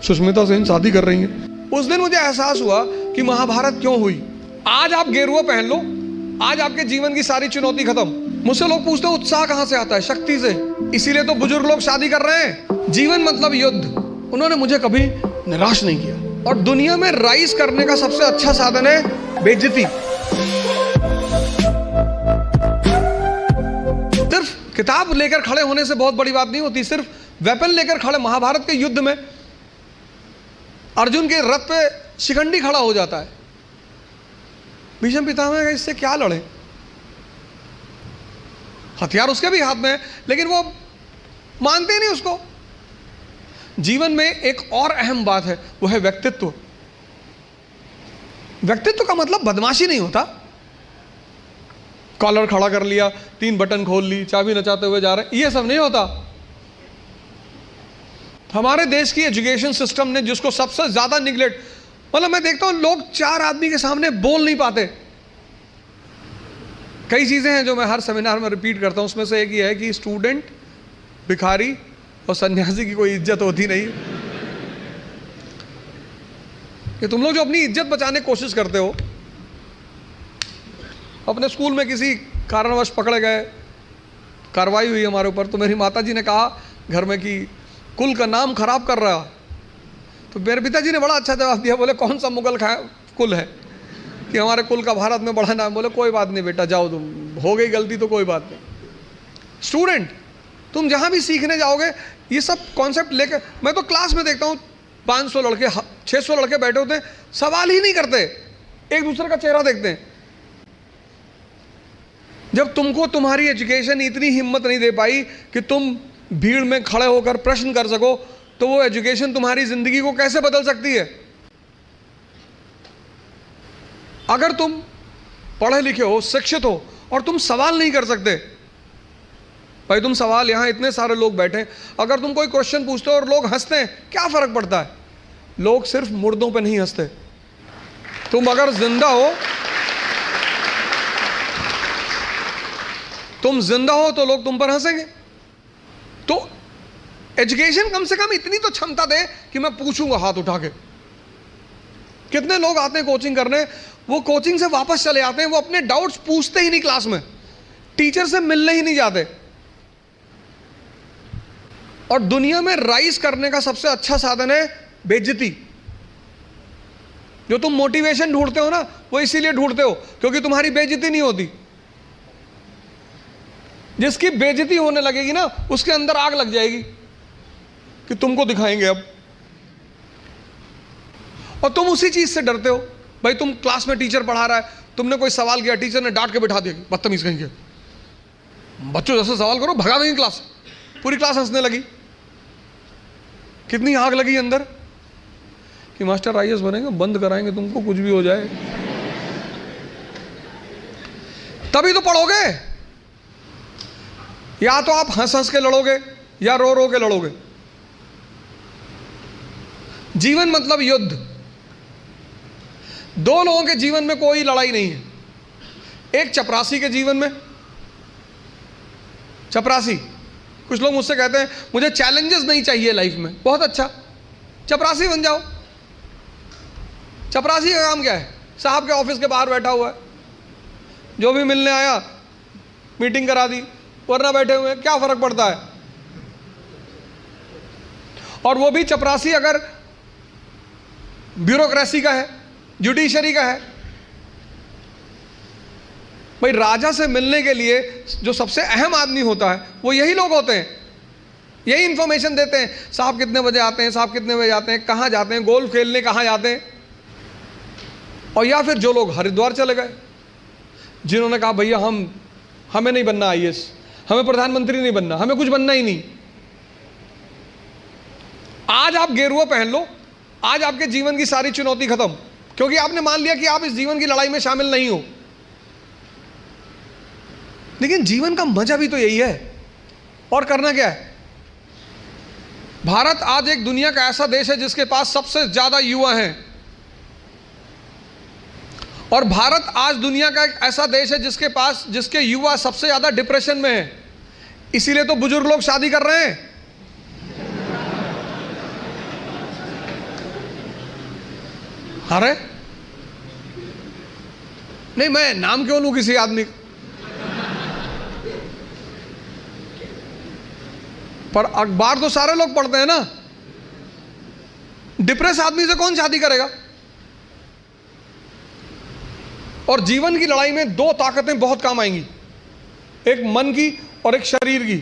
सुष्मिता सेन शादी कर रही हैं। उस दिन मुझे एहसास हुआ कि महाभारत क्यों हुई। आज आप गेरुआ पहन लो, आज आपके जीवन की सारी चुनौती खत्म। मुझसे लोग पूछते हैं उत्साह कहां से आता है? शक्ति से। इसीलिए तो बुजुर्ग लोग शादी कर रहे हैं। जीवन मतलब युद्ध। उन्होंने मुझे कभी निराश नहीं किया। और दुनिया में राइज करने का सबसे अच्छा साधन है बेइज्जती। सिर्फ किताब लेकर खड़े होने से बहुत बड़ी बात नहीं होती। सिर्फ वेपन लेकर खड़े, महाभारत के युद्ध में अर्जुन के रथ पे शिखंडी खड़ा हो जाता है। भीष्म पितामह इससे क्या लड़े? हथियार उसके भी हाथ में है, लेकिन वो मानते नहीं उसको। जीवन में एक और अहम बात है, वो है व्यक्तित्व। व्यक्तित्व का मतलब बदमाशी नहीं होता। कॉलर खड़ा कर लिया, 3 बटन खोल ली, चाबी नचाते हुए जा रहे, ये सब नहीं होता। हमारे देश की एजुकेशन सिस्टम ने जिसको सबसे ज्यादा निगलेक्ट, मतलब मैं देखता हूं लोग 4 आदमी के सामने बोल नहीं पाते। कई चीजें हैं जो मैं हर सेमिनार में रिपीट करता हूं, उसमें से एक ही है कि स्टूडेंट, भिखारी और सन्यासी की कोई इज्जत होती नहीं। कि तुम लोग जो अपनी इज्जत बचाने की कोशिश करते हो, अपने स्कूल में किसी कारणवश पकड़े गए, कार्रवाई हुई हमारे ऊपर, तो मेरी माता जी ने कहा घर में कि कुल का नाम खराब कर रहा। तो मेरे पिताजी ने बड़ा अच्छा जवाब दिया, बोले कौन सा मुगल कुल है कि हमारे कुल का भारत में बड़ा नाम? बोले कोई बात नहीं बेटा, जाओ, तुम हो गई गलती तो कोई बात नहीं। स्टूडेंट, तुम जहां भी सीखने जाओगे ये सब कॉन्सेप्ट लेके, मैं तो क्लास में देखता हूं 500 लड़के 600 लड़के बैठे होते हैं, सवाल ही नहीं करते, एक दूसरे का चेहरा देखते हैं। जब तुमको तुम्हारी एजुकेशन इतनी हिम्मत नहीं दे पाई कि तुम भीड़ में खड़े होकर प्रश्न कर सको, तो वो एजुकेशन तुम्हारी जिंदगी को कैसे बदल सकती है? अगर तुम पढ़े लिखे हो, शिक्षित हो, और तुम सवाल नहीं कर सकते, भाई तुम सवाल, यहां इतने सारे लोग बैठे, अगर तुम कोई क्वेश्चन पूछते हो और लोग हंसते हैं, क्या फर्क पड़ता है? लोग सिर्फ मुर्दों पे नहीं हंसते। तुम अगर जिंदा हो, तुम जिंदा हो तो लोग तुम पर हंसेंगे। तो एजुकेशन कम से कम इतनी तो क्षमता दे कि मैं पूछूंगा हाथ उठा के। कितने लोग आते हैं कोचिंग करने, वो कोचिंग से वापस चले आते हैं, वो अपने डाउट्स पूछते ही नहीं क्लास में, टीचर से मिलने ही नहीं जाते। और दुनिया में राइज करने का सबसे अच्छा साधन है बेइज्जती। जो तुम मोटिवेशन ढूंढते हो ना, वो इसीलिए ढूंढते हो क्योंकि तुम्हारी बेइज्जती नहीं होती। जिसकी बेइज्जती होने लगेगी ना, उसके अंदर आग लग जाएगी कि तुमको दिखाएंगे अब। और तुम उसी चीज से डरते हो। भाई तुम क्लास में टीचर पढ़ा रहा है, तुमने कोई सवाल किया, टीचर ने डांट के बिठा दिया, बदतमीज कहेंगे, बच्चों जैसे सवाल करो, भगा देंगे क्लास। पूरी क्लास हंसने लगी। कितनी आग लगी अंदर कि मास्टर आईएएस बनेंगे, बंद कराएंगे तुमको, कुछ भी हो जाए। तभी तो पढ़ोगे। या तो आप हंस हंस के लड़ोगे या रो रो के लड़ोगे। जीवन मतलब युद्ध। 2 लोगों के जीवन में कोई लड़ाई नहीं है। एक चपरासी के जीवन में, चपरासी, कुछ लोग मुझसे कहते हैं मुझे चैलेंजेस नहीं चाहिए लाइफ में। बहुत अच्छा, चपरासी बन जाओ। चपरासी का काम क्या है? साहब के ऑफिस के बाहर बैठा हुआ है, जो भी मिलने आया मीटिंग करा दी, वरना बैठे हुए, क्या फर्क पड़ता है? और वो भी चपरासी अगर ब्यूरोक्रेसी का है, जुडिशरी का है। भाई राजा से मिलने के लिए जो सबसे अहम आदमी होता है वो यही लोग होते हैं। यही इंफॉर्मेशन देते हैं, साहब कितने बजे आते हैं, साहब कितने बजे आते हैं, कहाँ जाते हैं, गोल्फ खेलने कहाँ जाते हैं। और या फिर जो लोग हरिद्वार चले गए, जिन्होंने कहा भैया हमें नहीं बनना आईएएस, हमें प्रधानमंत्री नहीं बनना, हमें कुछ बनना ही नहीं। आज आप गेरुआ पहन लो, आज आपके जीवन की सारी चुनौती खत्म, क्योंकि आपने मान लिया कि आप इस जीवन की लड़ाई में शामिल नहीं हो। लेकिन जीवन का मजा भी तो यही है। और करना क्या है? भारत आज एक दुनिया का ऐसा देश है जिसके पास सबसे ज्यादा युवा हैं। और भारत आज दुनिया का एक ऐसा देश है जिसके युवा सबसे ज्यादा डिप्रेशन में है। इसीलिए तो बुजुर्ग लोग शादी कर रहे हैं। अरे नहीं, मैं नाम क्यों लूं किसी आदमी का? पर अखबार तो सारे लोग पढ़ते हैं ना। डिप्रेस आदमी से कौन शादी करेगा? और जीवन की लड़ाई में दो ताकतें बहुत काम आएंगी, एक मन की और एक शरीर की।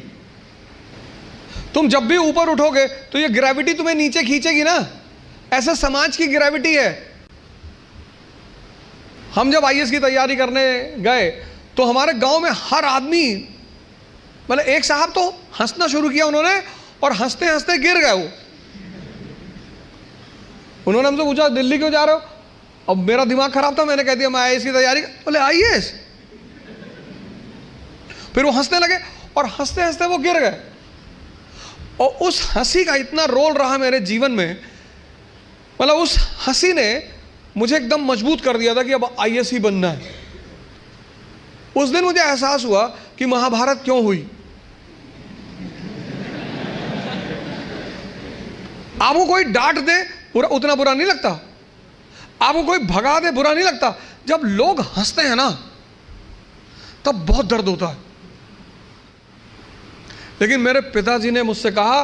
तुम जब भी ऊपर उठोगे तो ये ग्रेविटी तुम्हें नीचे खींचेगी ना, ऐसा समाज की ग्रेविटी है। हम जब आईएएस की तैयारी करने गए तो हमारे गांव में हर आदमी, मतलब एक साहब तो हंसना शुरू किया उन्होंने, और हंसते हंसते गिर गए वो। उन्होंने हमसे पूछा दिल्ली क्यों जा रहे हो? अब मेरा दिमाग खराब था, मैंने कह दिया मैं आईएएस की तैयारी। बोले आईएएस? फिर वो हंसने लगे और हंसते हंसते वो गिर गए। और उस हंसी का इतना रोल रहा मेरे जीवन में, मतलब उस हंसी ने मुझे एकदम मजबूत कर दिया था कि अब आईएएस ही बनना है। उस दिन मुझे एहसास हुआ कि महाभारत क्यों हुई। आपको कोई डांट दे उतना बुरा नहीं लगता, आपको कोई भगा दे बुरा नहीं लगता, जब लोग हंसते हैं ना तब बहुत दर्द होता है। लेकिन मेरे पिताजी ने मुझसे कहा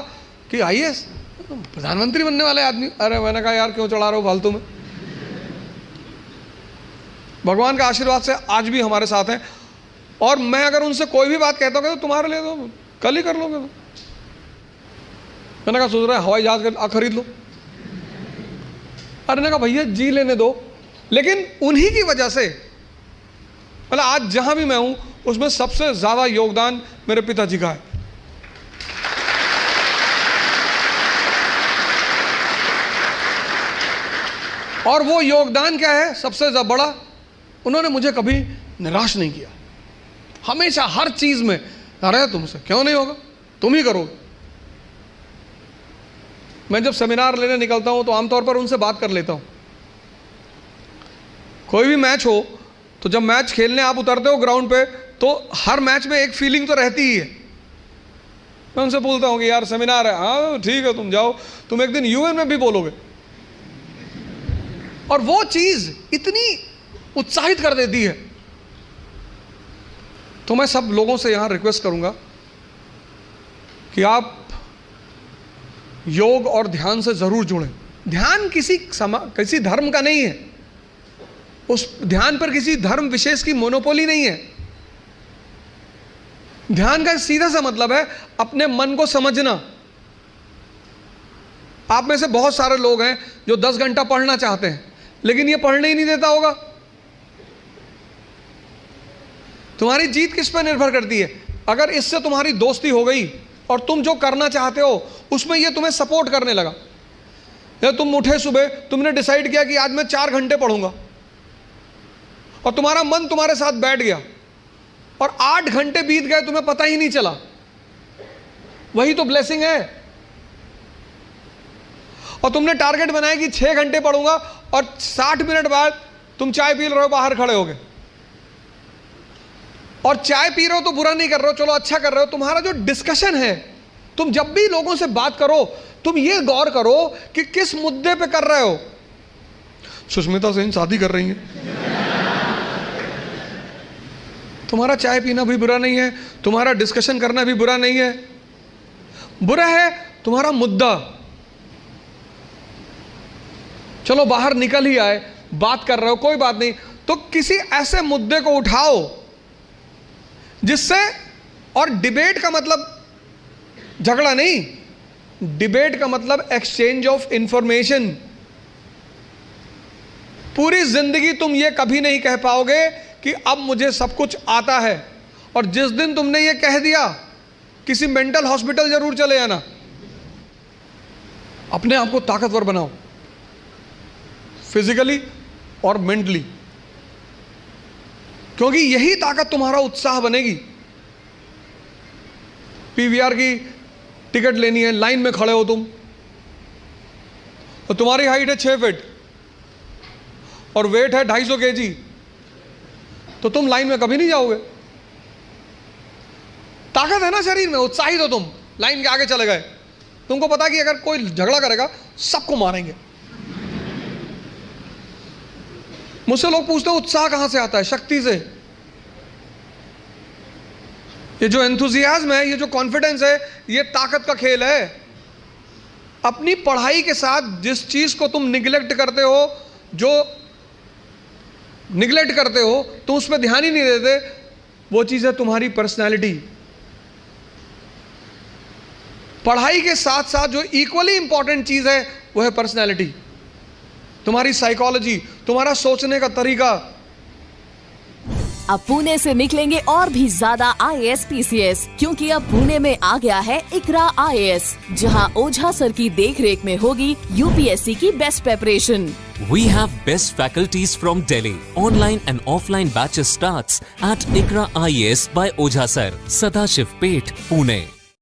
कि आईएएस प्रधानमंत्री बनने वाले आदमी। अरे मैंने कहा यार क्यों चढ़ा रहे हो फालतू में। भगवान का आशीर्वाद से आज भी हमारे साथ हैं, और मैं अगर उनसे कोई भी बात कहता हूँ तो तुम्हारे लिए तो कल ही कर लोगे तो। मैंने कहा सोच रहे हवाई जहाज खरीद लो। अरे ने कहा भैया जी लेने दो। लेकिन उन्हीं की वजह से, मतलब आज जहां भी मैं हूं उसमें सबसे ज्यादा योगदान मेरे पिताजी का है। और वो योगदान क्या है सबसे ज्यादा बड़ा? उन्होंने मुझे कभी निराश नहीं किया। हमेशा हर चीज में, अरे तुमसे क्यों नहीं होगा, तुम ही करो। मैं जब सेमिनार लेने निकलता हूं तो आमतौर पर उनसे बात कर लेता हूं। कोई भी मैच हो तो जब मैच खेलने आप उतरते हो ग्राउंड पे तो हर मैच में एक फीलिंग तो रहती ही है। मैं उनसे बोलता हूं कि यार सेमिनार है, हाँ ठीक है तुम जाओ, तुम एक दिन यूएन में भी बोलोगे। और वो चीज इतनी उत्साहित कर देती है। तो मैं सब लोगों से यहां रिक्वेस्ट करूंगा कि आप योग और ध्यान से जरूर जुड़ें। ध्यान किसी धर्म का नहीं है, उस ध्यान पर किसी धर्म विशेष की मोनोपोली नहीं है। ध्यान का सीधा सा मतलब है अपने मन को समझना। आप में से बहुत सारे लोग हैं जो 10 घंटा पढ़ना चाहते हैं, लेकिन ये पढ़ने ही नहीं देता होगा। तुम्हारी जीत किस पर निर्भर करती है? अगर इससे तुम्हारी दोस्ती हो गई और तुम जो करना चाहते हो उसमें ये तुम्हें सपोर्ट करने लगा, या तुम उठे सुबह, तुमने डिसाइड किया कि आज मैं 4 घंटे पढ़ूंगा, और तुम्हारा मन तुम्हारे साथ बैठ गया और 8 घंटे बीत गए तुम्हें पता ही नहीं चला, वही तो ब्लेसिंग है। और तुमने टारगेट बनाया कि 6 घंटे पढ़ूंगा, और 60 मिनट बाद तुम चाय पी रहे हो, बाहर खड़े हो गए, और चाय पी रहे हो तो बुरा नहीं कर रहे हो, चलो अच्छा कर रहे हो। तुम्हारा जो डिस्कशन है, तुम जब भी लोगों से बात करो तुम ये गौर करो कि किस मुद्दे पे कर रहे हो। सुष्मिता सेन शादी कर रही है, तुम्हारा चाय पीना भी बुरा नहीं है, तुम्हारा डिस्कशन करना भी बुरा नहीं है। बुरा है तुम्हारा मुद्दा। चलो बाहर निकल ही आए, बात कर रहे हो, कोई बात नहीं, तो किसी ऐसे मुद्दे को उठाओ जिससे, और डिबेट का मतलब झगड़ा नहीं, डिबेट का मतलब एक्सचेंज ऑफ इंफॉर्मेशन। पूरी जिंदगी तुम ये कभी नहीं कह पाओगे कि अब मुझे सब कुछ आता है, और जिस दिन तुमने ये कह दिया किसी मेंटल हॉस्पिटल जरूर चले आना। अपने आप को ताकतवर बनाओ, फिजिकली और मेंटली, क्योंकि यही ताकत तुम्हारा उत्साह बनेगी। पीवीआर की टिकट लेनी है, लाइन में खड़े हो तुम, और तुम्हारी हाइट है 6 फीट और वेट है 250 kg, तो तुम लाइन में कभी नहीं जाओगे। ताकत है ना शरीर में, उत्साहित हो तुम, लाइन के आगे चले गए। तुमको पता कि अगर कोई झगड़ा करेगा सबको मारेंगे, मुझसे लोग पूछते हैं उत्साह कहां से आता है? शक्ति से। ये जो एंथुजियाज्म है, ये जो कॉन्फिडेंस है, ये ताकत का खेल है। अपनी पढ़ाई के साथ जिस चीज को तुम निगलेक्ट करते हो, जो निगलेक्ट करते हो, तुम उस पर ध्यान ही नहीं देते, वो चीज है तुम्हारी पर्सनैलिटी। पढ़ाई के साथ साथ जो इक्वली इंपॉर्टेंट चीज है वो है पर्सनैलिटी, तुम्हारी साइकोलॉजी, तुम्हारा सोचने का तरीका। अब पुणे से निकलेंगे और भी ज्यादा IAS PCS, क्योंकि अब पुणे में आ गया है इकरा IAS, जहां ओझा सर की देखरेख में होगी UPSC की best preparation. We have best faculties from Delhi. Online and offline batches starts at Ikra IAS by Ojha Sir, Sadashiv Peth, Pune.